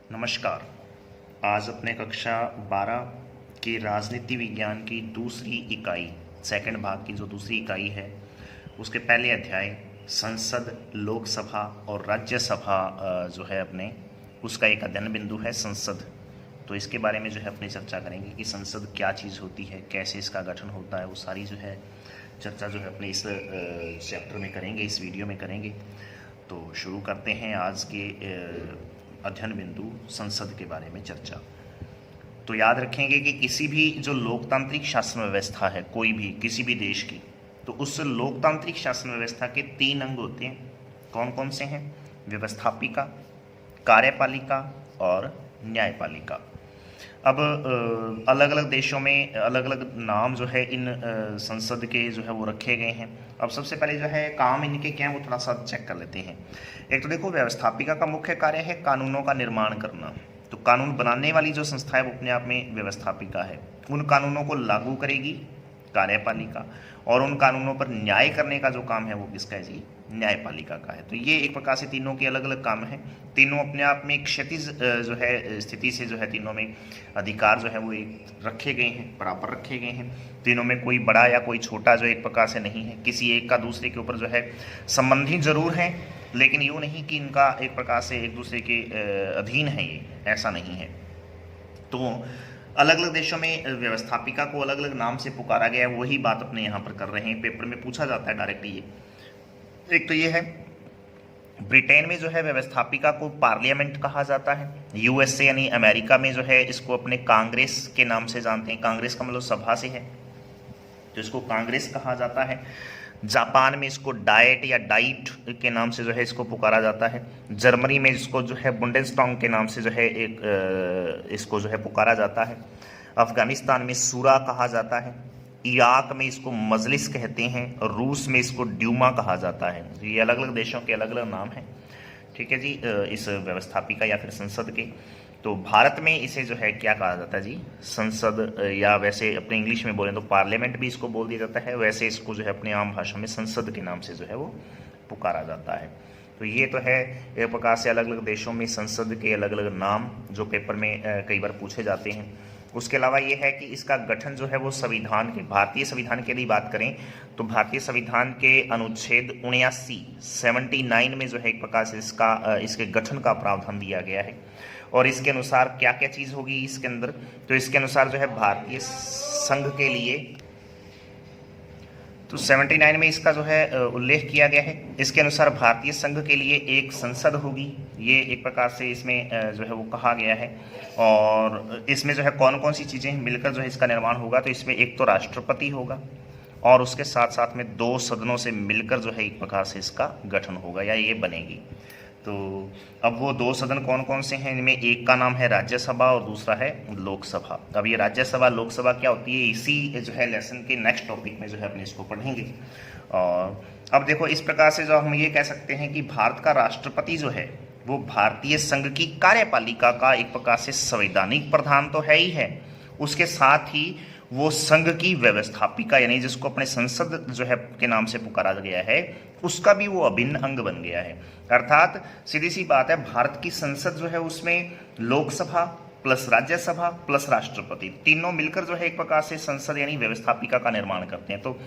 नमस्कार। आज अपने कक्षा 12 की राजनीति विज्ञान की दूसरी इकाई सेकंड भाग की जो दूसरी इकाई है उसके पहले अध्याय संसद, लोकसभा और राज्यसभा जो है अपने उसका एक अध्ययन बिंदु है संसद। तो इसके बारे में जो है अपनी चर्चा करेंगे कि संसद क्या चीज़ होती है, कैसे इसका गठन होता है, वो सारी जो है चर्चा जो है अपने इस चैप्टर में करेंगे, इस वीडियो में करेंगे। तो शुरू करते हैं आज के अध्ययन बिंदु संसद के बारे में चर्चा। तो याद रखेंगे कि किसी भी जो लोकतांत्रिक शासन व्यवस्था है कोई भी किसी भी देश की, तो उस लोकतांत्रिक शासन व्यवस्था के 3 अंग होते हैं। कौन कौन से हैं? व्यवस्थापिका, कार्यपालिका और न्यायपालिका। अब अलग अलग देशों में अलग अलग नाम जो है इन संसद के जो है वो रखे गए हैं। अब सबसे पहले जो है काम इनके क्या है वो थोड़ा सा चेक कर लेते हैं। एक तो देखो, व्यवस्थापिका का मुख्य कार्य है कानूनों का निर्माण करना। तो कानून बनाने वाली जो संस्था है वो अपने आप में व्यवस्थापिका है। उन कानूनों को लागू करेगी कार्यपालिका, और उन कानूनों पर न्याय करने का जो काम है वो किसका है जी? न्यायपालिका का है। तो ये एक प्रकार से तीनों के अलग अलग काम हैं। तीनों अपने आप में एक क्षैतिज जो है स्थिति से जो है तीनों में अधिकार जो है वो एक रखे गए हैं, बराबर रखे गए हैं। तीनों में कोई बड़ा या कोई छोटा जो एक प्रकार से नहीं है। किसी एक का दूसरे के ऊपर जो है संबंधी जरूर है, लेकिन यूँ नहीं कि इनका एक प्रकार से एक दूसरे के अधीन है, ये ऐसा नहीं है। तो अलग अलग देशों में व्यवस्थापिका को अलग अलग नाम से पुकारा गया है, वही बात अपने यहाँ पर कर रहे हैं। पेपर में पूछा जाता है डायरेक्ट ये। एक तो ये है, ब्रिटेन में जो है व्यवस्थापिका को पार्लियामेंट कहा जाता है। यूएसए यानी अमेरिका में जो है इसको अपने कांग्रेस के नाम से जानते हैं। कांग्रेस का मतलब सभा से है, तो इसको कांग्रेस कहा जाता है। जापान में इसको डाइट या डाइट के नाम से जो है इसको पुकारा जाता है। जर्मनी में इसको जो है बुंडेसटाग के नाम से जो है इसको जो है पुकारा जाता है। अफगानिस्तान में सूरा कहा जाता है। इराक में इसको मजलिस कहते हैं। रूस में इसको ड्यूमा कहा जाता है। ये अलग अलग देशों के अलग अलग नाम हैं। ठीक है जी, इस व्यवस्थापिका या फिर संसद के। तो भारत में इसे जो है क्या कहा जाता है जी? संसद, या वैसे अपने इंग्लिश में बोलें तो पार्लियामेंट भी इसको बोल दिया जाता है। वैसे इसको जो है अपने आम भाषा में संसद के नाम से जो है वो पुकारा जाता है। तो ये तो है एक प्रकार से अलग अलग देशों में संसद के अलग अलग नाम जो पेपर में कई बार पूछे जाते हैं। उसके अलावा ये है कि इसका गठन जो है वो संविधान के, भारतीय संविधान के लिए बात करें तो भारतीय संविधान के अनुच्छेद 79 में जो है एक प्रकार से इसके गठन का प्रावधान दिया गया है। और इसके अनुसार क्या क्या चीज़ होगी इसके अंदर? तो इसके अनुसार जो है भारतीय संघ के लिए, तो 79 में इसका जो है उल्लेख किया गया है। इसके अनुसार भारतीय संघ के लिए एक संसद होगी, ये एक प्रकार से इसमें जो है वो कहा गया है। और इसमें जो है कौन कौन सी चीज़ें मिलकर जो है इसका निर्माण होगा? तो इसमें एक तो राष्ट्रपति होगा, और उसके साथ साथ में 2 सदनों से मिलकर जो है एक प्रकार से इसका गठन होगा या ये बनेगी। तो अब वो 2 सदन कौन कौन से हैं? इनमें एक का नाम है राज्यसभा और दूसरा है लोकसभा। अब ये राज्यसभा लोकसभा क्या होती है, इसी जो है लेसन के नेक्स्ट टॉपिक में जो है अपने इसको पढ़ेंगे। और अब देखो, इस प्रकार से जो हम ये कह सकते हैं कि भारत का राष्ट्रपति जो है वो भारतीय संघ की कार्यपालिका का एक प्रकार से संवैधानिक प्रधान तो है ही है, उसके साथ ही वो संघ की व्यवस्थापिका यानी जिसको अपने संसद जो है के नाम से पुकारा गया है उसका भी वो अभिन्न अंग बन गया है। अर्थात सीधी सी बात है, भारत की संसद जो है उसमें लोकसभा प्लस राज्यसभा प्लस राष्ट्रपति तीनों मिलकर जो है एक प्रकार से संसद यानी व्यवस्थापिका का निर्माण करते हैं। तो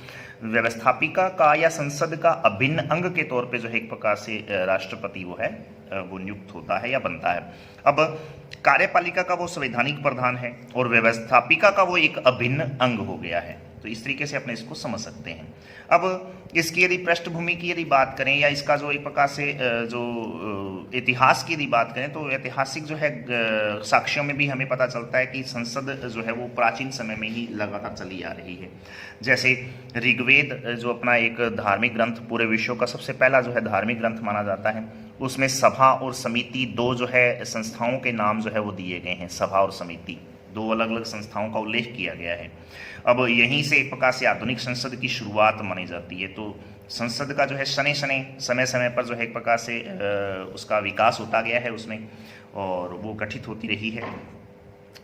व्यवस्थापिका का या संसद का अभिन्न अंग के तौर पे जो है एक प्रकार से राष्ट्रपति वो है वो नियुक्त होता है या बनता है। अब कार्यपालिका का वो संवैधानिक प्रधान है और व्यवस्थापिका का वो एक अभिन्न अंग हो गया है। तो इस तरीके से अपने इसको समझ सकते हैं। अब इसकी यदि पृष्ठभूमि की यदि बात करें या इसका जो एक प्रकार से जो इतिहास की यदि बात करें तो ऐतिहासिक जो है साक्ष्यों में भी हमें पता चलता है कि संसद जो है वो प्राचीन समय में ही लगातार चली आ रही है। जैसे ऋग्वेद जो अपना एक धार्मिक ग्रंथ, पूरे विश्व का सबसे पहला जो है धार्मिक ग्रंथ माना जाता है, उसमें सभा और समिति 2 जो है संस्थाओं के नाम जो है वो दिए गए हैं। सभा और समिति 2 अलग अलग संस्थाओं का उल्लेख किया गया है। अब यहीं से एक प्रकार से आधुनिक संसद की शुरुआत मानी जाती है। तो संसद का जो है समय समय पर जो है एक प्रकार से उसका विकास होता गया है उसमें, और वो गठित होती रही है।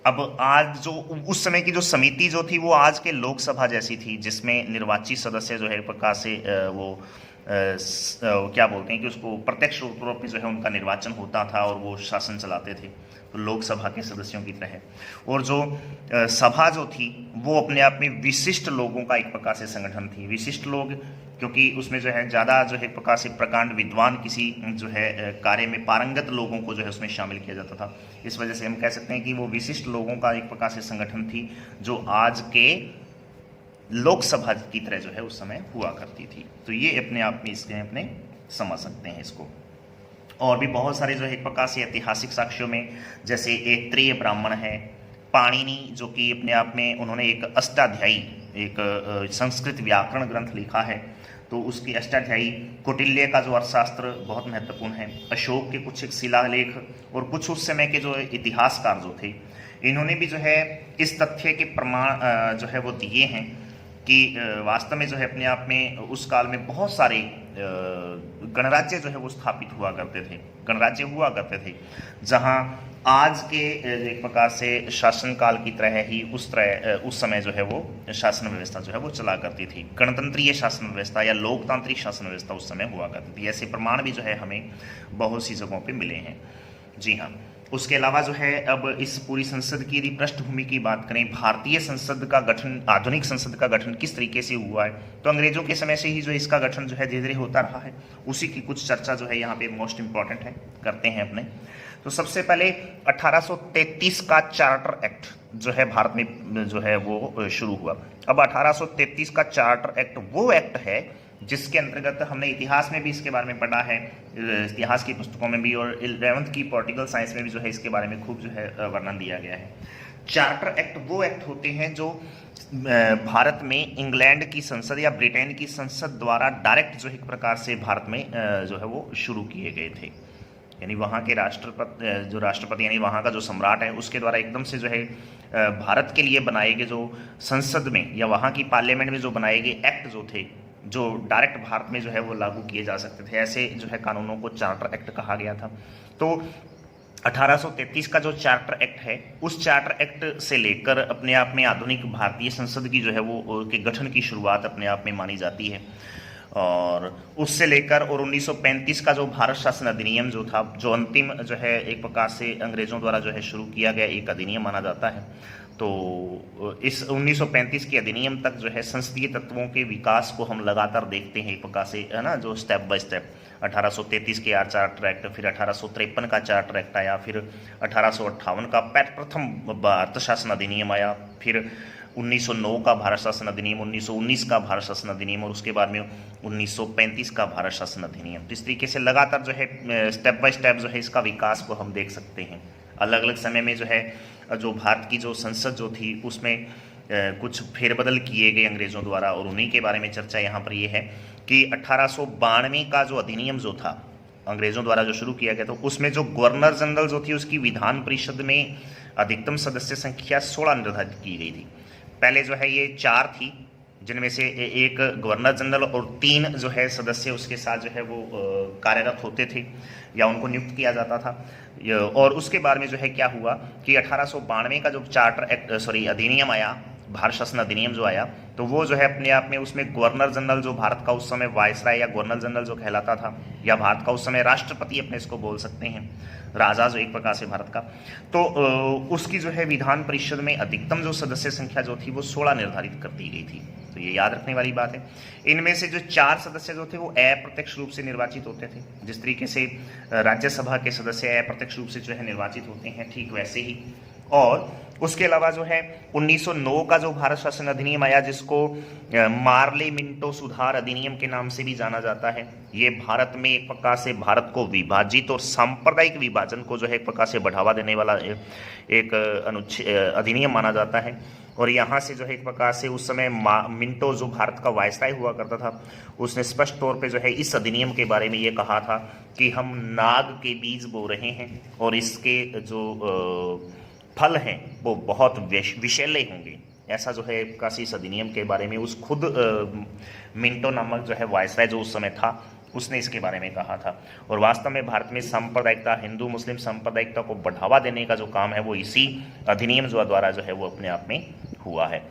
अब आज जो उस समय की जो समिति जो थी वो आज के लोकसभा जैसी थी, जिसमें निर्वाचित सदस्य जो है एक प्रकार से वो क्या बोलते हैं कि उसको प्रत्यक्ष रूप में जो है उनका निर्वाचन होता था और वो शासन चलाते थे, तो लोकसभा के सदस्यों की तरह। और जो सभा जो थी वो अपने आप में विशिष्ट लोगों का एक प्रकार से संगठन थी। विशिष्ट लोग क्योंकि उसमें जो है ज़्यादा जो है एक प्रकार से प्रकांड विद्वान किसी जो है कार्य में पारंगत लोगों को जो है उसमें शामिल किया जाता था। इस वजह से हम कह सकते हैं कि वो विशिष्ट लोगों का एक प्रकार से संगठन थी जो आज के लोकसभा की तरह जो है उस समय हुआ करती थी। तो ये अपने आप में इसके अपने समझ सकते हैं इसको। और भी बहुत सारे जो है एक प्रकार से ऐतिहासिक साक्ष्यों में, जैसे ऐत्रेय ब्राह्मण है, पाणिनि जो कि अपने आप में उन्होंने एक अष्टाध्यायी एक संस्कृत व्याकरण ग्रंथ लिखा है, तो उसकी अष्टाध्यायी, कौटिल्य का जो अर्थशास्त्र बहुत महत्वपूर्ण है, अशोक के कुछ एक शिलालेख और कुछ उस समय के जो इतिहासकार जो थे, इन्होंने भी जो है इस तथ्य के प्रमाण जो है वो दिए हैं कि वास्तव में जो है अपने आप में उस काल में बहुत सारे गणराज्य जो है वो स्थापित हुआ करते थे, गणराज्य हुआ करते थे, जहां आज के एक प्रकार से शासन काल की तरह ही उस समय जो है वो शासन व्यवस्था जो है वो चला करती थी। गणतंत्रीय शासन व्यवस्था या लोकतांत्रिक शासन व्यवस्था उस समय हुआ करती थी। ऐसे प्रमाण भी जो है हमें बहुत सी जगहों पे मिले हैं। जी हाँ, उसके अलावा जो है अब इस पूरी संसद की यदि पृष्ठभूमि की बात करें, भारतीय संसद का गठन, आधुनिक संसद का गठन किस तरीके से हुआ है, तो अंग्रेजों के समय से ही जो इसका गठन जो है धीरे धीरे होता रहा है। उसी की कुछ चर्चा जो है यहाँ पे मोस्ट इंपॉर्टेंट है, करते हैं अपने। तो सबसे पहले 1833 का चार्टर एक्ट जो है भारत में जो है वो शुरू हुआ। अब 1833 का चार्टर एक्ट वो एक्ट है जिसके अंतर्गत हमने इतिहास में भी इसके बारे में पढ़ा है, इतिहास की पुस्तकों में भी, और 11वीं की पॉलिटिकल साइंस में भी जो है इसके बारे में खूब जो है वर्णन दिया गया है। चार्टर एक्ट वो एक्ट होते हैं जो भारत में इंग्लैंड की संसद या ब्रिटेन की संसद द्वारा डायरेक्ट जो एक प्रकार से भारत में जो है वो शुरू किए गए थे। यानी वहाँ के राष्ट्रपति यानी वहाँ का जो सम्राट है उसके द्वारा एकदम से जो है भारत के लिए बनाए गए जो संसद में या वहाँ की पार्लियामेंट में जो बनाए गए एक्ट जो थे, जो डायरेक्ट भारत में जो है वो लागू किए जा सकते थे, ऐसे जो है कानूनों को चार्टर एक्ट कहा गया था। तो 1833 का जो चार्टर एक्ट है, उस चार्टर एक्ट से लेकर अपने आप में आधुनिक भारतीय संसद की जो है वो के गठन की शुरुआत अपने आप में मानी जाती है। और उससे लेकर और 1935 का जो भारत शासन अधिनियम जो था, जो अंतिम जो है एक प्रकार से अंग्रेजों द्वारा जो है शुरू किया गया एक अधिनियम माना जाता है। तो इस 1935 के अधिनियम तक जो है संसदीय तत्वों के विकास को हम लगातार देखते हैं एक प्रकार से, है ना, जो स्टेप बाय स्टेप 1833 के चार्टर एक्ट, फिर 1853 का चार्टर एक्ट आया, फिर 1858 का प्रथम भारत शासन अधिनियम आया, फिर 1909 का भारत शासन अधिनियम, 1919 का भारत शासन अधिनियम और उसके बाद में 1935 का भारत शासन अधिनियम। तो इस तरीके से लगातार जो है स्टेप बाय स्टेप जो है इसका विकास को हम देख सकते हैं। अलग अलग समय में जो है जो भारत की जो संसद जो थी उसमें कुछ फेरबदल किए गए अंग्रेज़ों द्वारा, और उन्हीं के बारे में चर्चा यहाँ पर ये है कि 1892 का जो अधिनियम जो था अंग्रेज़ों द्वारा जो शुरू किया गया, तो उसमें जो गवर्नर जनरल जो थी उसकी विधान परिषद में अधिकतम सदस्य संख्या 16 निर्धारित की गई थी। पहले जो है ये 4 थी, जिनमें से एक गवर्नर जनरल और 3 जो है सदस्य उसके साथ जो है वो कार्यरत होते थे या उनको नियुक्त किया जाता था। और उसके बाद में जो है क्या हुआ कि 1892 का जो चार्टर एक्ट अधिनियम आया, भारत शासन अधिनियम जो आया, तो वो जो है अपने आप में उसमें गवर्नर जनरल जो भारत का उस समय वायसराय या गवर्नर जनरल जो कहलाता था, या भारत का उस समय राष्ट्रपति अपने इसको बोल सकते हैं, राजा जो एक प्रकार से भारत का, तो उसकी जो है विधान परिषद में अधिकतम जो सदस्य संख्या जो थी वो 16 निर्धारित कर दी गई थी। तो ये याद रखने वाली बात है। इनमें से जो 4 सदस्य जो थे वो अप्रत्यक्ष रूप से निर्वाचित होते थे। जिस तरीके से राज्यसभा के सदस्य अप्रत्यक्ष रूप से जो है निर्वाचित होते हैं, ठीक वैसे ही। और उसके अलावा जो है 1909 का जो भारत शासन अधिनियम आया, जिसको मार्ले मिंटो सुधार अधिनियम के नाम से भी जाना जाता है, ये भारत में एक प्रकार से भारत को विभाजित और सांप्रदायिक विभाजन को जो है एक प्रकार से बढ़ावा देने वाला एक अधिनियम माना जाता है। और यहाँ से जो है एक प्रकार से उस समय मिंटो जो भारत का वायसराय हुआ करता था, उसने स्पष्ट तौर पे जो है इस अधिनियम के बारे में ये कहा था कि हम नाग के बीज बो रहे हैं और इसके जो फल हैं वो बहुत विषैले होंगे। ऐसा जो है काशी इस अधिनियम के बारे में उस खुद मिंटो नामक जो है वायसराय जो उस समय था, उसने इसके बारे में कहा था। और वास्तव में भारत में सांप्रदायिकता, हिंदू मुस्लिम सांप्रदायिकता को बढ़ावा देने का जो काम है वो इसी अधिनियम द्वारा जो है वो अपने आप में हुआ है।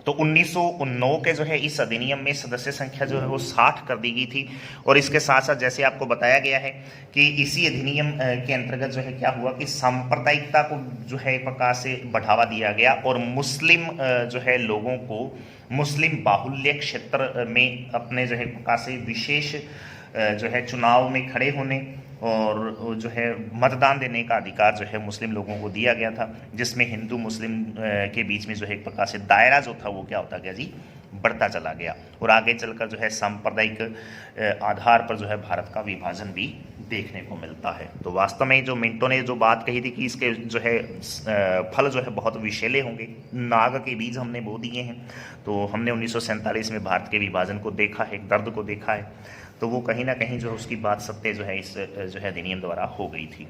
तो 1909 के जो है इस अधिनियम में सदस्य संख्या जो है वो 60 कर दी गई थी। और इसके साथ साथ जैसे आपको बताया गया है कि इसी अधिनियम के अंतर्गत जो है क्या हुआ कि सांप्रदायिकता को जो है एक प्रकार से बढ़ावा दिया गया और मुस्लिम जो है लोगों को मुस्लिम बाहुल्य क्षेत्र में अपने जो है एक प्रकार से विशेष जो है चुनाव में खड़े होने और जो है मतदान देने का अधिकार जो है मुस्लिम लोगों को दिया गया था, जिसमें हिंदू मुस्लिम के बीच में जो है एक प्रकार से दायरा जो था वो क्या होता गया जी, बढ़ता चला गया। और आगे चलकर जो है सांप्रदायिक आधार पर जो है भारत का विभाजन भी देखने को मिलता है। तो वास्तव में जो मिंटो ने जो बात कही थी कि इसके जो है फल जो है बहुत विषैले होंगे, नाग के बीज हमने बो दिए हैं। तो हमने 1947 में भारत के विभाजन को देखा है, दर्द को देखा है, तो वो कहीं ना कहीं जो है उसकी बात सत्य जो है इस जो है अधिनियम द्वारा हो गई थी।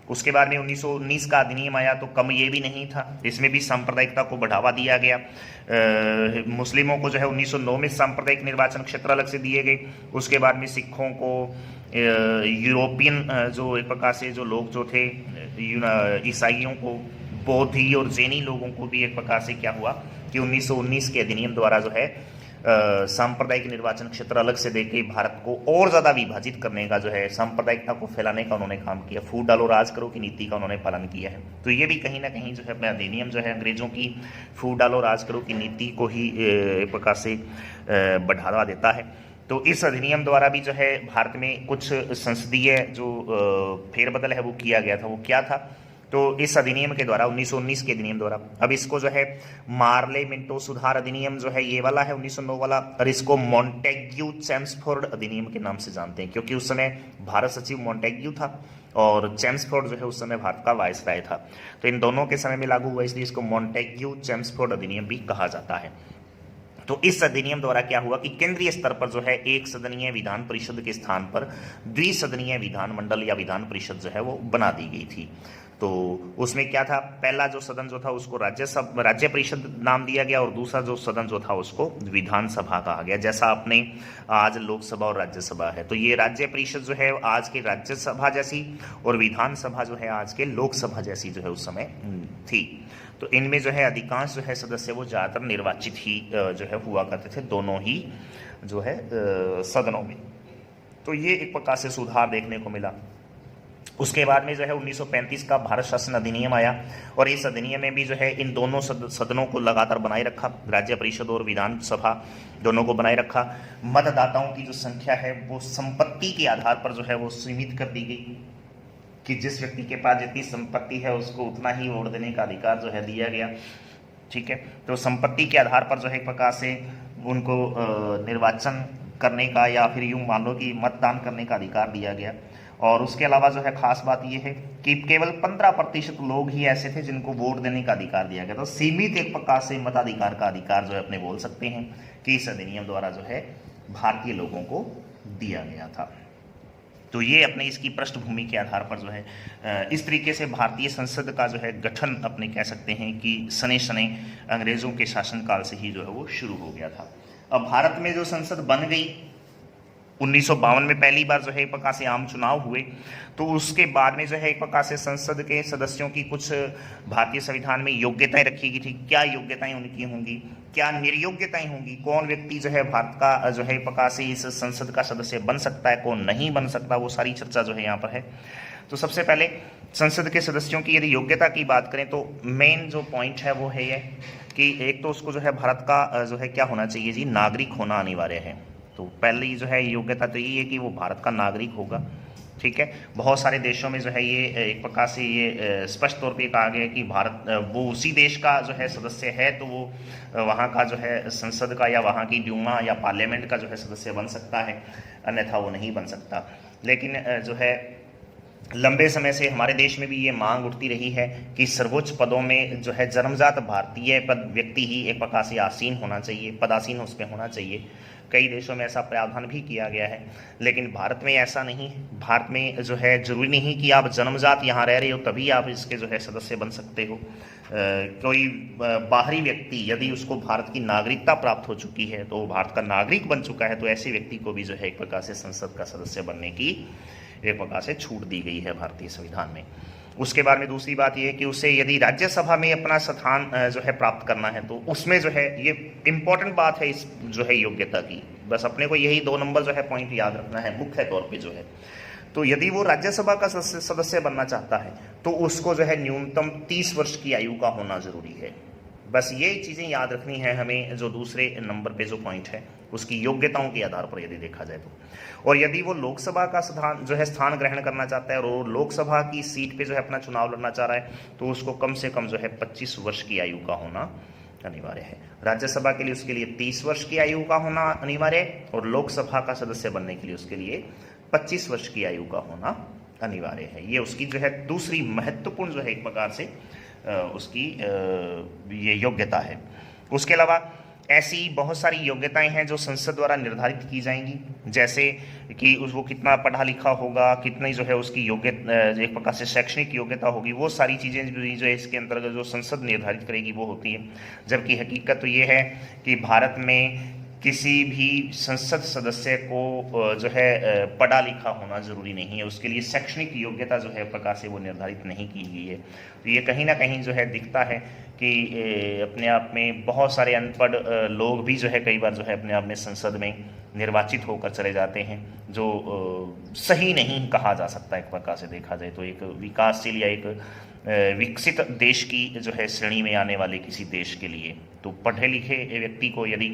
उसके बाद में 1919 का अधिनियम आया, तो कम ये भी नहीं था, इसमें भी सांप्रदायिकता को बढ़ावा दिया गया। मुस्लिमों को जो है 1909 में सांप्रदायिक निर्वाचन क्षेत्र अलग से दिए गए। उसके बाद में सिखों को, यूरोपियन जो एक प्रकार से जो लोग जो थे, ईसाइयों को, बौद्धी और जैनी लोगों को भी एक प्रकार से क्या हुआ कि 1919 के अधिनियम द्वारा जो है सांप्रदायिक निर्वाचन क्षेत्र अलग से देके भारत को और ज़्यादा विभाजित करने का जो है, सांप्रदायिकता को फैलाने का उन्होंने काम किया। फूट डालो राज करो की नीति का उन्होंने पालन किया है। तो ये भी कहीं ना कहीं जो है अपना अधिनियम जो है अंग्रेजों की फूट डालो राज करो की नीति को ही एक प्रकार से बढ़ावा देता है। तो इस अधिनियम द्वारा भी जो है भारत में कुछ संसदीय जो फेरबदल है वो किया गया था। वो क्या था? तो इस अधिनियम के द्वारा 1919 के अधिनियम द्वारा, अब इसको जो है मार्ले मिंटो सुधार अधिनियम जो है ये वाला है 1909 वाला, और इसको मॉन्टेग्यू चैम्सफोर्ड अधिनियम के नाम से जानते हैं, क्योंकि उस समय भारत सचिव मॉन्टेग्यू था और चैम्सफोर्ड जो है उस समय भारत का वायसराय था। तो इन दोनों के समय में लागू हुआ, इसलिए इसको मॉन्टेग्यू चैम्सफोर्ड अधिनियम भी कहा जाता है। तो इस अधिनियम द्वारा क्या हुआ कि केंद्रीय स्तर पर जो है एक सदनीय विधान परिषद के स्थान पर द्विसदनीय विधानमंडल या विधान परिषद जो है वो बना दी गई थी। तो उसमें क्या था, पहला जो सदन जो था उसको राज्य परिषद नाम दिया गया और दूसरा जो सदन जो था उसको विधानसभा कहा गया। जैसा अपने आज लोकसभा और राज्यसभा है, तो ये राज्य परिषद जो है आज के राज्यसभा जैसी और विधानसभा जो है आज के लोकसभा जैसी जो है उस समय थी। तो इनमें जो है अधिकांश जो है सदस्य वो ज़्यादातर निर्वाचित ही जो है हुआ करते थे दोनों ही जो है सदनों में। तो ये एक प्रकार से सुधार देखने को मिला। उसके बाद में जो है 1935 का भारत शासन अधिनियम आया और इस अधिनियम में भी जो है इन दोनों सदनों को लगातार बनाए रखा, राज्य परिषद और विधानसभा दोनों को बनाए रखा। मतदाताओं की जो संख्या है वो संपत्ति के आधार पर जो है वो सीमित कर दी गई कि जिस व्यक्ति के पास जितनी संपत्ति है उसको उतना ही वोट देने का अधिकार जो है दिया गया। ठीक है, तो संपत्ति के आधार पर जो है एक प्रकार से उनको निर्वाचन करने का या फिर यूं मान लो कि मतदान करने का अधिकार दिया गया। और उसके अलावा जो है खास बात यह है कि केवल 15% लोग ही ऐसे थे जिनको वोट देने का अधिकार दिया गया। तो सीमित एक प्रकार से मताधिकार का अधिकार जो है अपने बोल सकते हैं कि इस अधिनियम द्वारा जो है भारतीय लोगों को दिया गया था। तो ये अपने इसकी पृष्ठभूमि के आधार पर जो है इस तरीके से भारतीय संसद का जो है गठन अपने कह सकते हैं कि सने सने अंग्रेजों के शासनकाल से ही जो है वो शुरू हो गया था। अब भारत में जो संसद बन गई 1952 में पहली बार जो है एक प्रकार से आम चुनाव हुए, तो उसके बाद में जो है एक प्रकार से संसद के सदस्यों की कुछ भारतीय संविधान में योग्यताएं रखी गई थी। क्या योग्यताएं उनकी होंगी, क्या निर्योग्यताएं होंगी, कौन व्यक्ति जो है भारत का जो है एक प्रकार से इस संसद का सदस्य बन सकता है, कौन नहीं बन सकता, वो सारी चर्चा जो है यहाँ पर है। तो सबसे पहले संसद के सदस्यों की यदि योग्यता की बात करें तो मेन जो पॉइंट है वो है ये कि एक तो उसको जो है भारत का जो है क्या होना चाहिए जी, नागरिक होना अनिवार्य है। तो पहली जो है योग्यता तो यही है कि वो भारत का नागरिक होगा। ठीक है, बहुत सारे देशों में जो है ये एक प्रकार से ये स्पष्ट तौर पे कहा गया है कि भारत वो उसी देश का जो है सदस्य है तो वो वहाँ का जो है संसद का या वहाँ की ड्यूमा या पार्लियामेंट का जो है सदस्य बन सकता है, अन्यथा वो नहीं बन सकता। लेकिन जो है लंबे समय से हमारे देश में भी ये मांग उठती रही है कि सर्वोच्च पदों में जो है जन्मजात भारतीय पद व्यक्ति ही एक प्रकार से आसीन होना चाहिए, पदासीन उस पर होना चाहिए। कई देशों में ऐसा प्रावधान भी किया गया है, लेकिन भारत में ऐसा नहीं। भारत में जो है जरूरी नहीं कि आप जन्मजात यहाँ रह रहे हो तभी आप इसके जो है सदस्य बन सकते हो। कोई बाहरी व्यक्ति यदि उसको भारत की नागरिकता प्राप्त हो चुकी है तो वो भारत का नागरिक बन चुका है, तो ऐसे व्यक्ति को भी जो है एक प्रकार से संसद का सदस्य बनने की एक प्रकार से छूट दी गई है भारतीय संविधान में। उसके बाद में दूसरी बात यह है कि उसे यदि राज्यसभा में अपना स्थान जो है प्राप्त करना है, तो उसमें जो है ये इंपॉर्टेंट बात है इस जो है योग्यता की। बस अपने को यही 2 नंबर जो है पॉइंट याद रखना है मुख्य तौर पे जो है। तो यदि वो राज्यसभा का सदस्य बनना चाहता है तो उसको जो है न्यूनतम 30 वर्ष की आयु का होना जरूरी है। बस ये चीज़ें याद रखनी है हमें, जो दूसरे नंबर पे जो पॉइंट है उसकी योग्यताओं के आधार पर यदि देखा जाए तो। और यदि वो लोकसभा का स्थान ग्रहण करना चाहता है और वो लोकसभा की सीट पे जो है अपना चुनाव लड़ना चाह रहा है, तो उसको कम से कम जो है 25 वर्ष की आयु का होना अनिवार्य है। राज्यसभा के लिए उसके लिए 30 वर्ष की आयु का होना अनिवार्य है, और लोकसभा का सदस्य बनने के लिए उसके लिए 25 वर्ष की आयु का होना अनिवार्य है। ये उसकी जो है दूसरी महत्वपूर्ण जो है एक प्रकार से उसकी ये योग्यता है। उसके अलावा ऐसी बहुत सारी योग्यताएं हैं जो संसद द्वारा निर्धारित की जाएंगी, जैसे कि वो कितना पढ़ा लिखा होगा, कितनी जो है उसकी योग्यता एक प्रकार से शैक्षणिक योग्यता होगी, वो सारी चीज़ें जो है इसके अंतर्गत जो संसद निर्धारित करेगी वो होती है। जबकि हकीकत तो ये है कि भारत में किसी भी संसद सदस्य को जो है पढ़ा लिखा होना जरूरी नहीं है, उसके लिए शैक्षणिक योग्यता जो है प्रकार से वो निर्धारित नहीं की गई है। तो ये कहीं ना कहीं जो है दिखता है कि अपने आप में बहुत सारे अनपढ़ लोग भी जो है कई बार जो है अपने आप में संसद में निर्वाचित होकर चले जाते हैं, जो सही नहीं कहा जा सकता एक प्रकार से देखा जाए तो। एक विकासशील या एक विकसित देश की जो है श्रेणी में आने वाले किसी देश के लिए तो पढ़े लिखे व्यक्ति को यदि,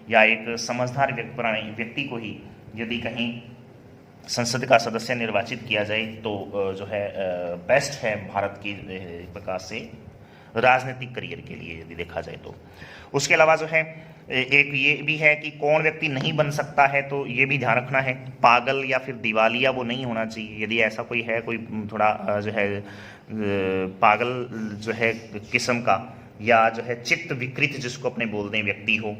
या एक समझदार व्यक्ति को ही यदि कहीं संसद का सदस्य निर्वाचित किया जाए तो जो है बेस्ट है भारत की प्रकार से राजनीतिक करियर के लिए यदि देखा जाए तो। उसके अलावा जो है एक ये भी है कि कौन व्यक्ति नहीं बन सकता है, तो ये भी ध्यान रखना है, पागल या फिर दिवालिया वो नहीं होना चाहिए। यदि ऐसा कोई है, कोई थोड़ा जो है पागल जो है किस्म का, या जो है चित्त विकृत जिसको अपने बोलते हैं व्यक्ति हो,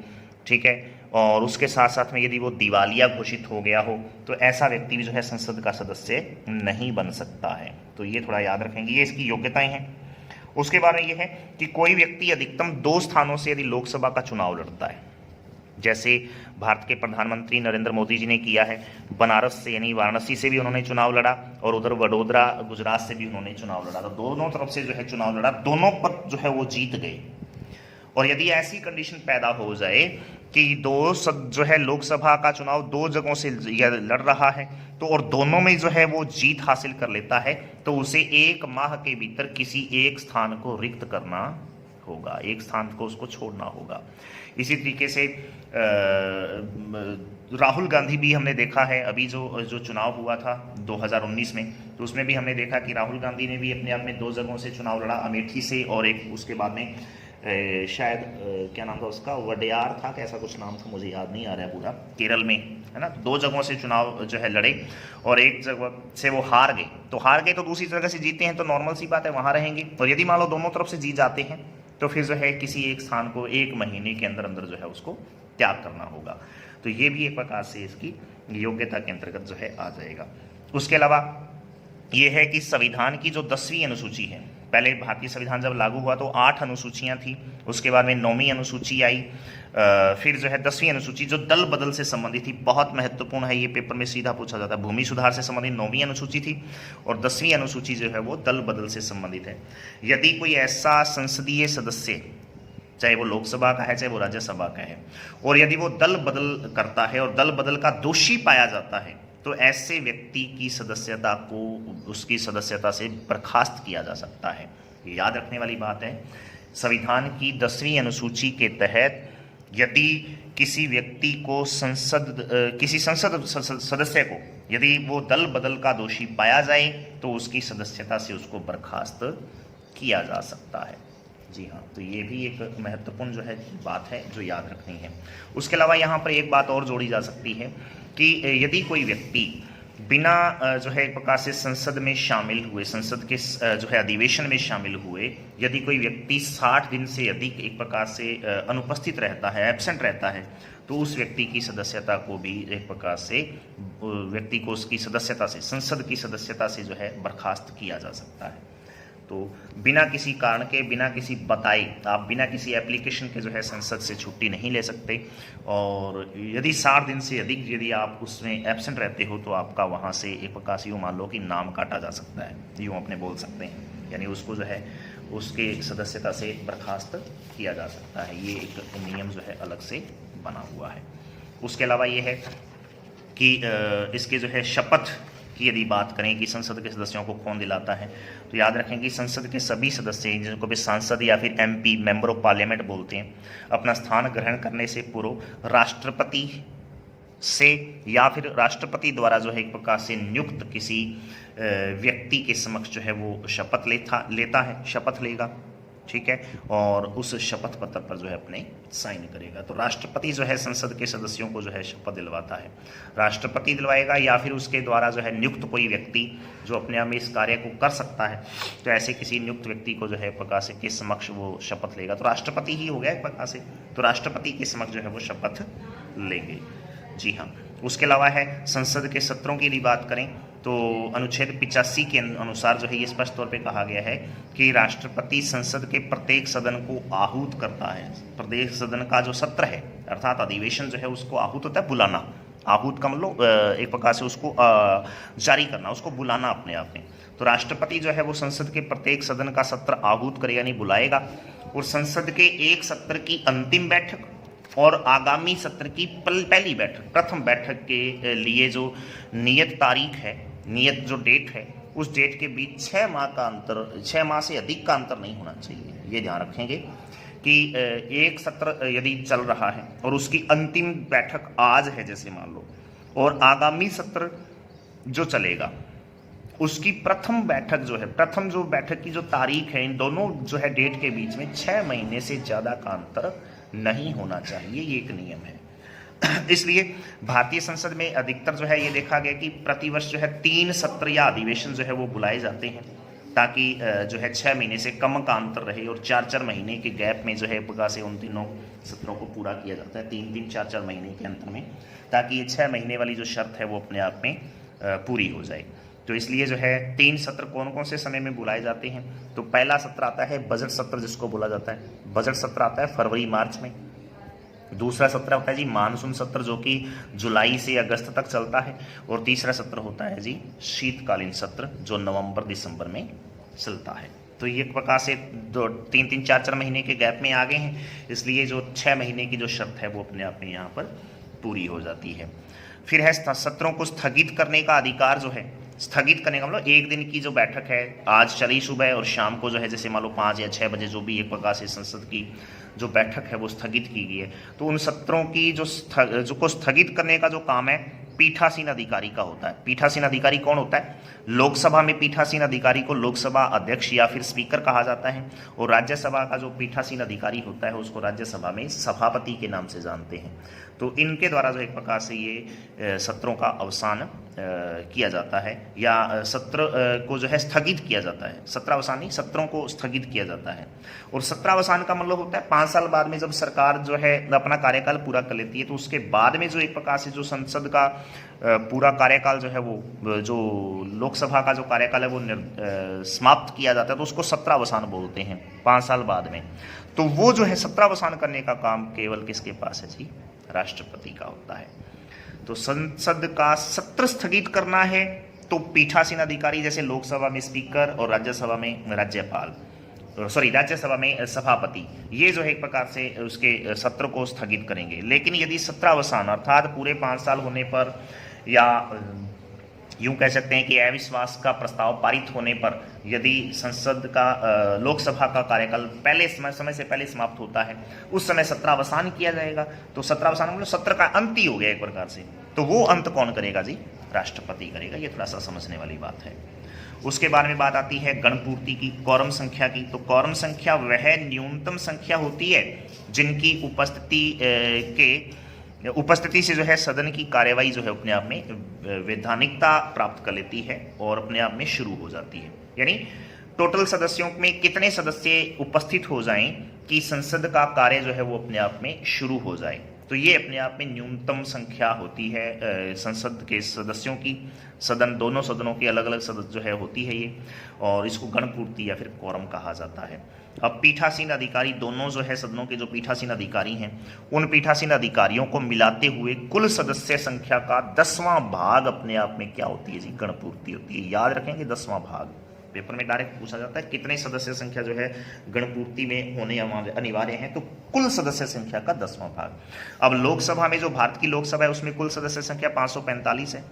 ठीक है, और उसके साथ साथ में यदि वो दिवालिया घोषित हो गया हो, तो ऐसा व्यक्ति भी जो है संसद का सदस्य नहीं बन सकता है। तो ये थोड़ा याद रखेंगे, ये इसकी योग्यताएं हैं। उसके बाद में ये है कि कोई व्यक्ति अधिकतम 2 स्थानों से यदि लोकसभा का चुनाव लड़ता है, जैसे भारत के प्रधानमंत्री नरेंद्र मोदी जी ने किया है, बनारस से यानी वाराणसी से भी उन्होंने चुनाव लड़ा, और उधर वडोदरा गुजरात से भी उन्होंने चुनाव लड़ा। तो दोनों तरफ से जो है चुनाव लड़ा, दोनों पर जो है वो जीत गए। और यदि ऐसी कंडीशन पैदा हो जाए कि जो है लोकसभा का चुनाव 2 जगहों से लड़ रहा है, तो और दोनों में जो है वो जीत हासिल कर लेता है, तो उसे 1 माह के भीतर किसी एक स्थान को रिक्त करना होगा, एक स्थान को उसको छोड़ना होगा। इसी तरीके से राहुल गांधी भी हमने देखा है, अभी जो चुनाव हुआ था 2019 में, तो उसमें भी हमने देखा कि राहुल गांधी ने भी अपने आप में 2 जगहों से चुनाव लड़ा, अमेठी से और एक उसके बाद में शायद क्या नाम था उसका, वडियार था, कैसा कुछ नाम था, मुझे याद नहीं आ रहा है पूरा, केरल में है ना। 2 जगहों से चुनाव जो है लड़े और एक जगह से वो हार गए, तो दूसरी जगह से जीते हैं तो नॉर्मल सी बात है वहाँ रहेंगे। और यदि मान लो दोनों तरफ से जीत जाते हैं तो फिर जो है किसी एक स्थान को 1 महीने के अंदर अंदर जो है उसको त्याग करना होगा। तो ये भी एक प्रकार से इसकी योग्यता के अंतर्गत जो है आ जाएगा। उसके अलावा ये है कि संविधान की जो 10वीं अनुसूची है, पहले भारतीय संविधान जब लागू हुआ तो 8 अनुसूचियां थी, उसके बाद में 9वीं अनुसूची आई, फिर जो है 10वीं अनुसूची जो दल बदल से संबंधित थी, बहुत महत्वपूर्ण है, ये पेपर में सीधा पूछा जाता है। भूमि सुधार से संबंधित 9वीं अनुसूची थी, और 10वीं अनुसूची जो है वो दल बदल से संबंधित है। यदि कोई ऐसा संसदीय सदस्य, चाहे वो लोकसभा का है चाहे वो राज्यसभा का है, और यदि वो दल बदल करता है और दल बदल का दोषी पाया जाता है, तो ऐसे व्यक्ति की सदस्यता को उसकी सदस्यता से बर्खास्त किया जा सकता है। ये याद रखने वाली बात है। संविधान की 10वीं अनुसूची के तहत यदि किसी व्यक्ति को किसी संसद सदस्य को यदि वो दल बदल का दोषी पाया जाए तो उसकी सदस्यता से उसको बर्खास्त किया जा सकता है। जी हाँ, तो ये भी एक महत्वपूर्ण जो है बात है जो याद रखनी है। उसके अलावा यहाँ पर एक बात और जोड़ी जा सकती है कि यदि कोई व्यक्ति बिना जो है एक प्रकार से संसद में शामिल हुए, संसद के जो है अधिवेशन में शामिल हुए, यदि कोई व्यक्ति 60 दिन से अधिक एक प्रकार से अनुपस्थित रहता है, एब्सेंट रहता है, तो उस व्यक्ति की सदस्यता को भी एक प्रकार से व्यक्ति को उसकी सदस्यता से, संसद की सदस्यता से जो है बर्खास्त किया जा सकता है। तो बिना किसी कारण के, बिना किसी बताए, आप बिना किसी एप्लीकेशन के जो है संसद से छुट्टी नहीं ले सकते, और यदि 60 दिन से अधिक यदि आप उसमें एब्सेंट रहते हो तो आपका वहाँ से एक प्रकार से यूँ मान लो कि नाम काटा जा सकता है, यूँ अपने बोल सकते हैं। यानी उसको जो है उसके सदस्यता से बर्खास्त किया जा सकता है। ये एक नियम जो है अलग से बना हुआ है। उसके अलावा ये है कि इसके जो है शपथ की यदि बात करें कि संसद के सदस्यों को कौन दिलाता है, तो याद रखें कि संसद के सभी सदस्य जिनको भी सांसद या फिर एमपी मेंबर ऑफ पार्लियामेंट बोलते हैं, अपना स्थान ग्रहण करने से पूर्व राष्ट्रपति से या फिर राष्ट्रपति द्वारा जो है एक प्रकार से नियुक्त किसी व्यक्ति के समक्ष जो है वो शपथ लेता है, शपथ लेगा, ठीक है, और उस शपथ पत्र पर जो है अपने साइन करेगा। तो राष्ट्रपति जो है संसद के सदस्यों को जो है शपथ दिलवाता है, राष्ट्रपति दिलवाएगा या फिर उसके द्वारा जो है नियुक्त कोई व्यक्ति जो अपने आप में इस कार्य को कर सकता है, तो ऐसे किसी नियुक्त व्यक्ति को जो है प्रकार से के समक्ष वो शपथ लेगा। तो राष्ट्रपति ही हो गया एक प्रकार से, तो राष्ट्रपति के समक्ष जो है वो शपथ लेंगे। जी हाँ। उसके अलावा है संसद के सत्रों की यदि बात करें तो अनुच्छेद 85 के अनुसार जो है ये स्पष्ट तौर पे कहा गया है कि राष्ट्रपति संसद के प्रत्येक सदन को आहूत करता है। प्रत्येक सदन का जो सत्र है अर्थात अधिवेशन जो है उसको आहूत होता है बुलाना, आहूत का मतलब एक प्रकार से उसको जारी करना, उसको बुलाना अपने आप में। तो राष्ट्रपति जो है वो संसद के प्रत्येक सदन का सत्र आहूत करेगा यानी बुलाएगा, और संसद के एक सत्र की अंतिम बैठक और आगामी सत्र की पहली बैठक, प्रथम बैठक के लिए जो नियत तारीख है, नियत जो डेट है, उस डेट के बीच 6 माह का अंतर, 6 माह से अधिक का अंतर नहीं होना चाहिए। ये ध्यान रखेंगे कि एक सत्र यदि चल रहा है और उसकी अंतिम बैठक आज है जैसे मान लो, और आगामी सत्र जो चलेगा उसकी प्रथम बैठक जो है, प्रथम जो बैठक की जो तारीख है, इन दोनों जो है डेट के बीच में 6 महीने से ज़्यादा का अंतर नहीं होना चाहिए। ये एक नियम है। इसलिए भारतीय संसद में अधिकतर जो है ये देखा गया कि प्रतिवर्ष जो है 3 सत्र या अधिवेशन जो है वो बुलाए जाते हैं, ताकि जो है 6 महीने से कम का अंतर रहे, और 4-4 महीने के गैप में जो है प्रकार से उन तीनों सत्रों को पूरा किया जाता है, 3-3, 4-4 महीने के अंतर में, ताकि ये 6 महीने वाली जो शर्त है वो अपने आप में पूरी हो जाए। तो इसलिए जो है 3 सत्र कौन कौन से समय में बुलाए जाते हैं, तो पहला सत्र आता है बजट सत्र जिसको बोला जाता है, बजट सत्र आता है फरवरी मार्च में। दूसरा सत्र होता है जी मानसून सत्र जो कि जुलाई से अगस्त तक चलता है, और तीसरा सत्र होता है जी शीतकालीन सत्र जो नवंबर दिसंबर में चलता है। तो ये प्रकार से 2-3-3, 4-4 महीने के गैप में आ गए हैं, इसलिए जो 6 महीने की जो शर्त है वो अपने आप में यहाँ पर पूरी हो जाती है। फिर है सत्रों को स्थगित करने का अधिकार जो है, स्थगित करने का मतलब एक दिन की जो बैठक है आज चली सुबह और शाम को जो है जैसे मान लो 5 या 6 बजे जो भी एक प्रकार से संसद की जो बैठक है वो स्थगित की गई है, तो उन सत्रों की जो को स्थगित करने का जो काम है पीठासीन अधिकारी का होता है। पीठासीन अधिकारी कौन होता है? लोकसभा में पीठासीन अधिकारी को लोकसभा अध्यक्ष या फिर स्पीकर कहा जाता है, और राज्यसभा का जो पीठासीन अधिकारी होता है उसको राज्यसभा में सभापति के नाम से जानते हैं। तो इनके द्वारा जो एक प्रकार से ये सत्रों का अवसान किया जाता है, या सत्र को जो है स्थगित किया जाता है। सत्रावसान नहीं, सत्रों को स्थगित किया जाता है। और सत्रावसान का मतलब होता है 5 साल बाद में जब सरकार जो है अपना कार्यकाल पूरा कर लेती है, तो उसके बाद में जो एक प्रकार से जो संसद का पूरा कार्यकाल जो है वो जो लोकसभा का जो कार्यकाल है वो समाप्त किया जाता है, तो उसको सत्रावसान बोलते हैं 5 साल बाद में। तो वो जो है सत्रावसान करने का काम केवल किसके पास है जी? राष्ट्रपति का होता है। तो संसद का सत्र स्थगित करना है तो पीठासीन अधिकारी जैसे लोकसभा में स्पीकर और राज्यसभा में राज्यपाल, राज्यसभा में सभापति, ये जो है एक प्रकार से उसके सत्र को स्थगित करेंगे। लेकिन यदि सत्रावसान अर्थात पूरे 5 साल होने पर, या यूं कह सकते हैं कि अविश्वास का प्रस्ताव पारित होने पर यदि संसद का लोकसभा का कार्यकाल पहले समय से पहले समाप्त होता है, उस समय सत्रावसान किया जाएगा। तो सत्रावसान मतलब सत्र का अंत ही हो गया एक प्रकार से। तो वो अंत कौन करेगा जी? राष्ट्रपति करेगा। ये थोड़ा सा समझने वाली बात है। उसके बाद में बात आती है गणपूर्ति की, कॉरम संख्या की। तो कॉरम संख्या वह न्यूनतम संख्या होती है जिनकी उपस्थिति से जो है सदन की कार्यवाही जो है अपने आप में वैधानिकता प्राप्त कर लेती है और अपने आप में शुरू हो जाती है। यानी टोटल सदस्यों में कितने सदस्य उपस्थित हो जाएं कि संसद का कार्य जो है वो अपने आप में शुरू हो जाए। तो ये अपने आप में न्यूनतम संख्या होती है संसद के सदस्यों की। सदन, दोनों सदनों की अलग अलग सदस्य जो है होती है ये, और इसको गणपूर्ति या फिर कोरम कहा जाता है। अब पीठासीन अधिकारी, दोनों जो है सदनों के जो पीठासीन अधिकारी हैं, उन पीठासीन अधिकारियों को मिलाते हुए कुल सदस्य संख्या का 10वां भाग अपने आप में क्या होती है जी? गणपूर्ति होती है। याद रखेंगे 10वां भाग, पेपर में डायरेक्ट पूछा जाता है कितने सदस्य संख्या जो है गणपूर्ति में होने अनिवार्य है, तो कुल सदस्य संख्या का 10वां भाग। अब लोकसभा में जो भारत की लोकसभा है उसमें कुल सदस्य संख्या 545 है,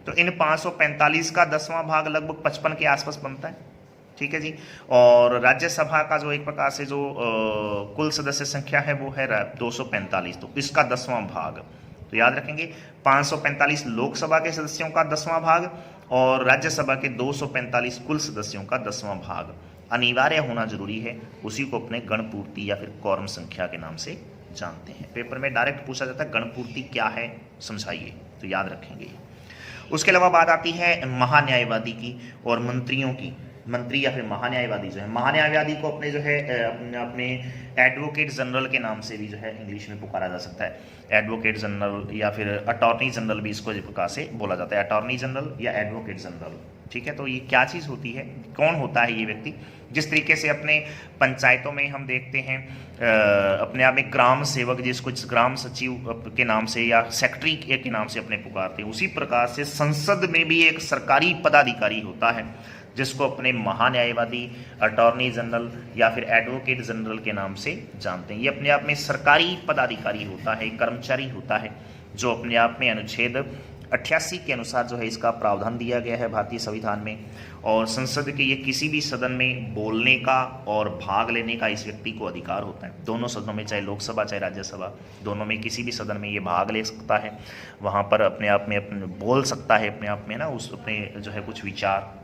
तो इन 545 का 10वां भाग लगभग 55 के आसपास बनता है, ठीक है जी। और राज्यसभा का जो एक प्रकार से जो कुल सदस्य संख्या है वो है 245, तो इसका 10वां भाग, तो याद रखेंगे 545 लोकसभा के सदस्यों का 10वां भाग और राज्यसभा के 245 कुल सदस्यों का 10वां भाग अनिवार्य होना जरूरी है, उसी को अपने गणपूर्ति या फिर कॉरम संख्या के नाम से जानते हैं। पेपर में डायरेक्ट पूछा जाता है गणपूर्ति क्या है समझाइए, तो याद रखेंगे। उसके अलावा बात आती है महान्यायवादी की और मंत्रियों की। मंत्री या फिर महान्यायवादी जो है, महान्यायवादी को अपने जो है अपने एडवोकेट जनरल के नाम से भी जो है इंग्लिश में पुकारा जा सकता है, एडवोकेट जनरल या फिर अटॉर्नी जनरल भी इसको प्रकार से बोला जाता है, अटॉर्नी जनरल या एडवोकेट जनरल, ठीक है। तो ये क्या चीज़ होती है, कौन होता है ये व्यक्ति? जिस तरीके से अपने पंचायतों में हम देखते हैं अपने आप में ग्राम सेवक जिसको ग्राम सचिव के नाम से या सेक्रेटरी के नाम से अपने पुकारते हैं, उसी प्रकार से संसद में भी एक सरकारी पदाधिकारी होता है जिसको अपने महान्यायवादी, अटॉर्नी जनरल या फिर एडवोकेट जनरल के नाम से जानते हैं। ये अपने आप में सरकारी पदाधिकारी होता है, कर्मचारी होता है, जो अपने आप में अनुच्छेद 88 के अनुसार जो है इसका प्रावधान दिया गया है भारतीय संविधान में। और संसद के ये किसी भी सदन में बोलने का और भाग लेने का इस व्यक्ति को अधिकार होता है। दोनों सदनों में, चाहे लोकसभा चाहे राज्यसभा, दोनों में किसी भी सदन में ये भाग ले सकता है, वहाँ पर अपने आप में अपने बोल सकता है, अपने आप में ना उस अपने जो है कुछ विचार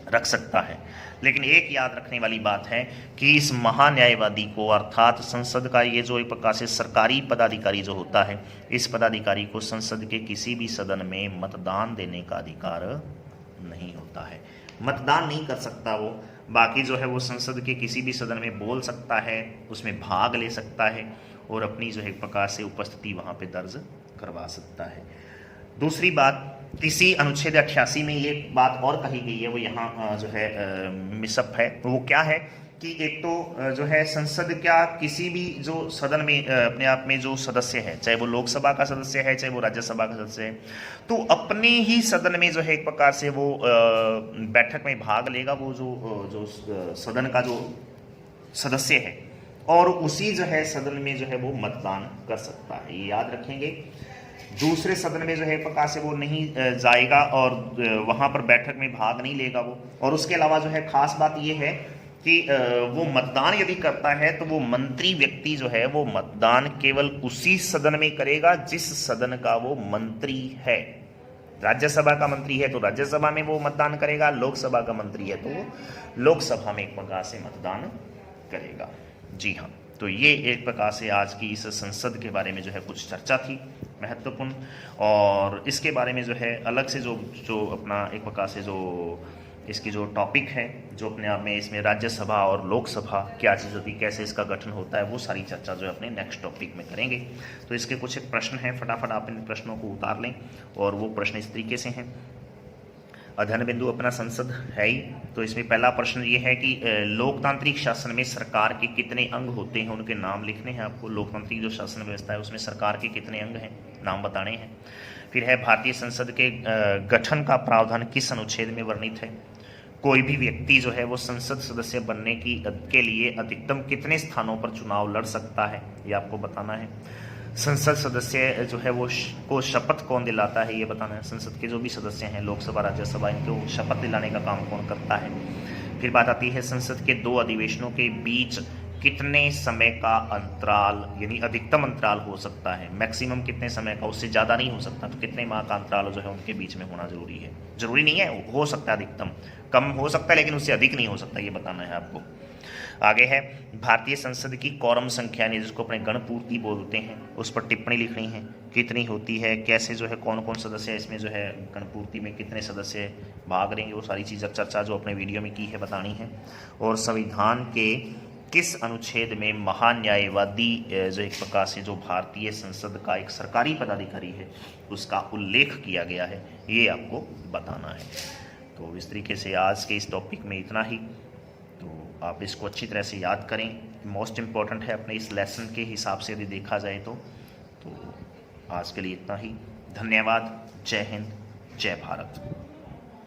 रख सकता है। लेकिन एक याद रखने वाली बात है कि इस महान्यायवादी को अर्थात संसद का ये जो एक प्रकार से सरकारी पदाधिकारी जो होता है, इस पदाधिकारी को संसद के किसी भी सदन में मतदान देने का अधिकार नहीं होता है, मतदान नहीं कर सकता वो। बाकी जो है वो संसद के किसी भी सदन में बोल सकता है, उसमें भाग ले सकता है और अपनी जो है एक प्रकार से उपस्थिति वहाँ पे दर्ज करवा सकता है। दूसरी बात, इसी अनुच्छेद 88 में ये बात और कही गई है, वो यहाँ जो है मिसअप है, वो क्या है कि एक तो जो है संसद क्या किसी भी जो सदन में अपने आप में जो सदस्य है, चाहे वो लोकसभा का सदस्य है चाहे वो राज्यसभा का सदस्य है, तो अपने ही सदन में जो है एक प्रकार से वो बैठक में भाग लेगा, वो जो सदन का जो सदस्य है, और उसी जो है सदन में जो है वो मतदान कर सकता है, ये याद रखेंगे। दूसरे सदन में जो है प्रकार से वो नहीं जाएगा और वहाँ पर बैठक में भाग नहीं लेगा वो। और उसके अलावा जो है खास बात ये है कि वो मतदान यदि करता है तो वो मंत्री व्यक्ति जो है वो मतदान केवल उसी सदन में करेगा जिस सदन का वो मंत्री है। राज्यसभा का मंत्री है तो राज्यसभा में वो मतदान करेगा, लोकसभा का मंत्री है तो वो लोकसभा में एक प्रकार से मतदान करेगा। जी हाँ, तो ये एक प्रकार से आज की इस संसद के बारे में जो है कुछ चर्चा थी महत्वपूर्ण, और इसके बारे में जो है अलग से जो अपना एक प्रकार से जो इसकी जो टॉपिक है, जो अपने आप में इसमें राज्यसभा और लोकसभा क्या चीज़ होती है, कैसे इसका गठन होता है, वो सारी चर्चा जो है अपने नेक्स्ट टॉपिक में करेंगे। तो इसके कुछ एक प्रश्न हैं, फटाफट आप इन प्रश्नों को उतार लें। और वो प्रश्न इस तरीके से हैं। अध्ययन बिंदु अपना संसद है ही, तो इसमें पहला प्रश्न ये है कि लोकतांत्रिक शासन में सरकार के कितने अंग होते हैं, उनके नाम लिखने हैं आपको। लोकतांत्रिक जो शासन व्यवस्था है उसमें सरकार के कितने अंग हैं, नाम बताने हैं। फिर है भारतीय संसद के गठन का प्रावधान किस अनुच्छेद में वर्णित है। कोई भी व्यक्ति जो है वो संसद सदस्य बनने के लिए अधिकतम कितने स्थानों पर चुनाव लड़ सकता है, ये आपको बताना है। संसद सदस्य जो है वो को शपथ कौन दिलाता है, ये बताना है। संसद के जो भी सदस्य हैं, लोकसभा राज्यसभा, इनको शपथ दिलाने का काम कौन करता है। फिर बात आती है संसद के दो अधिवेशनों के बीच कितने समय का अंतराल, यानी अधिकतम अंतराल हो सकता है, मैक्सिमम कितने समय का, उससे ज़्यादा नहीं हो सकता। तो कितने माह का अंतराल जो है उनके बीच में होना जरूरी है। जरूरी नहीं है, हो सकता है अधिकतम, कम हो सकता है लेकिन उससे अधिक नहीं हो सकता, ये बताना है आपको। आगे है भारतीय संसद की कॉरम संख्या, यानी जिसको अपने गणपूर्ति बोलते हैं, उस पर टिप्पणी लिखनी है, कितनी होती है, कैसे जो है कौन कौन सदस्य इसमें जो है गणपूर्ति में कितने सदस्य भाग लेंगे, वो सारी चीज़ चर्चा जो अपने वीडियो में की है बतानी है। और संविधान के किस अनुच्छेद में महान्यायवादी जो एक प्रकार से जो भारतीय संसद का एक सरकारी पदाधिकारी है उसका उल्लेख किया गया है, ये आपको बताना है। तो इस तरीके से आज के इस टॉपिक में इतना ही। तो आप इसको अच्छी तरह से याद करें, मोस्ट इम्पॉर्टेंट है अपने इस लेसन के हिसाब से यदि देखा जाए तो आज के लिए इतना ही। धन्यवाद। जय हिंद, जय भारत।